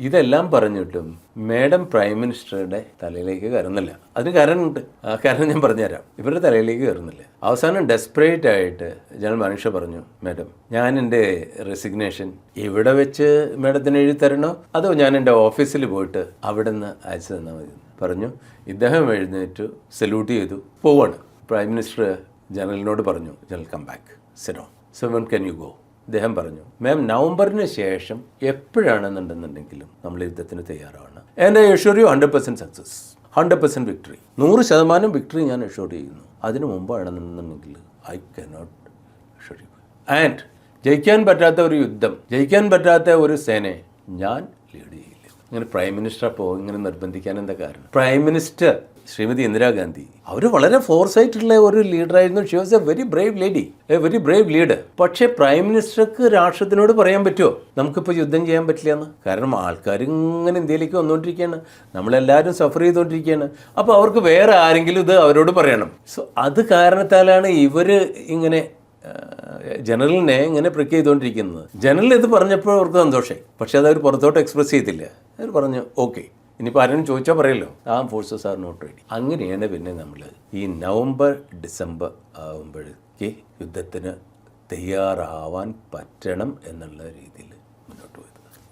ഇതെല്ലാം പറഞ്ഞിട്ടും madam prime മിനിസ്റ്ററുടെ തലയിലേക്ക് കയറുന്നില്ല. അതിന് കാരണമുണ്ട്. ആ കാരണം ഞാൻ പറഞ്ഞുതരാം. ഇവരുടെ തലയിലേക്ക് കയറുന്നില്ല. അവസാനം ഡെസ്പറേറ്റ് ആയിട്ട് ജനറൽ മാനേജർ പറഞ്ഞു, മാഡം ഞാൻ എൻ്റെ റെസിഗ്നേഷൻ ഇവിടെ വെച്ച് മാഡത്തിന് എഴുതി തരണോ അതോ ഞാൻ എൻ്റെ ഓഫീസിൽ പോയിട്ട് അവിടെ നിന്ന് അയച്ചു തന്നാൽ മതി പറഞ്ഞു. ഇദ്ദേഹം എഴുന്നേറ്റ് സല്യൂട്ട് ചെയ്തു പോവാണ്. പ്രൈം മിനിസ്റ്റർ ജനറലിനോട് പറഞ്ഞു, general come back, sit down, so when can you go? അദ്ദേഹം പറഞ്ഞു, മാം നവംബറിന് ശേഷം എപ്പോഴാണെന്നുണ്ടെന്നുണ്ടെങ്കിലും നമ്മൾ യുദ്ധത്തിന് തയ്യാറാണ്. And I assure you 100% success, 100% victory, 100% victory ഞാൻ അഷ്യൂർ ചെയ്യുന്നു. അതിന് മുമ്പാണെന്നുണ്ടെങ്കിൽ I cannot assure you. And ജയിക്കാൻ പറ്റാത്ത ഒരു യുദ്ധം, ജയിക്കാൻ പറ്റാത്ത ഒരു സേനയെ ഞാൻ ലീഡ് ചെയ്യില്ല. ഇങ്ങനെ പ്രൈം മിനിസ്റ്റർ അപ്പോൾ ഇങ്ങനെ നിർബന്ധിക്കാൻ എന്താ കാരണം? പ്രൈം മിനിസ്റ്റർ ശ്രീമതി ഇന്ദിരാഗാന്ധി അവർ വളരെ ഫോർസൈറ്റുള്ള ഒരു ലീഡറായിരുന്നു. She was a very brave lady, a very brave leader. പക്ഷേ പ്രൈം മിനിസ്റ്റർക്ക് രാഷ്ട്രത്തിനോട് പറയാൻ പറ്റുമോ നമുക്കിപ്പോൾ യുദ്ധം ചെയ്യാൻ പറ്റില്ല എന്ന്? കാരണം ആൾക്കാർ ഇങ്ങനെ ഇന്ത്യയിലേക്ക് വന്നുകൊണ്ടിരിക്കുകയാണ്, നമ്മളെല്ലാവരും സഫർ ചെയ്തുകൊണ്ടിരിക്കുകയാണ്. അപ്പോൾ അവർക്ക് വേറെ ആരെങ്കിലും ഇത് അവരോട് പറയണം. സോ അത് കാരണത്താലാണ് ഇവർ ഇങ്ങനെ ജനറലിനെ ഇങ്ങനെ പ്രിക്ക് ചെയ്തുകൊണ്ടിരിക്കുന്നത്. ജനറൽ ഇത് പറഞ്ഞപ്പോൾ അവർക്ക് സന്തോഷമായി. പക്ഷേ അത് അവർ പുറത്തോട്ട് എക്സ്പ്രസ് ചെയ്തില്ല. അവർ പറഞ്ഞു ഓക്കെ, ഇനിയിപ്പോൾ ആരും ചോദിച്ചാൽ പറയല്ലോ ആം ഫോഴ്സസ് ആർ നോട്ട് റെഡി. അങ്ങനെയാണ് പിന്നെ നമ്മൾ ഈ നവംബർ ഡിസംബർ ആകുമ്പോഴേക്ക് യുദ്ധത്തിന് തയ്യാറാവാൻ പറ്റണം എന്നുള്ള രീതിയിൽ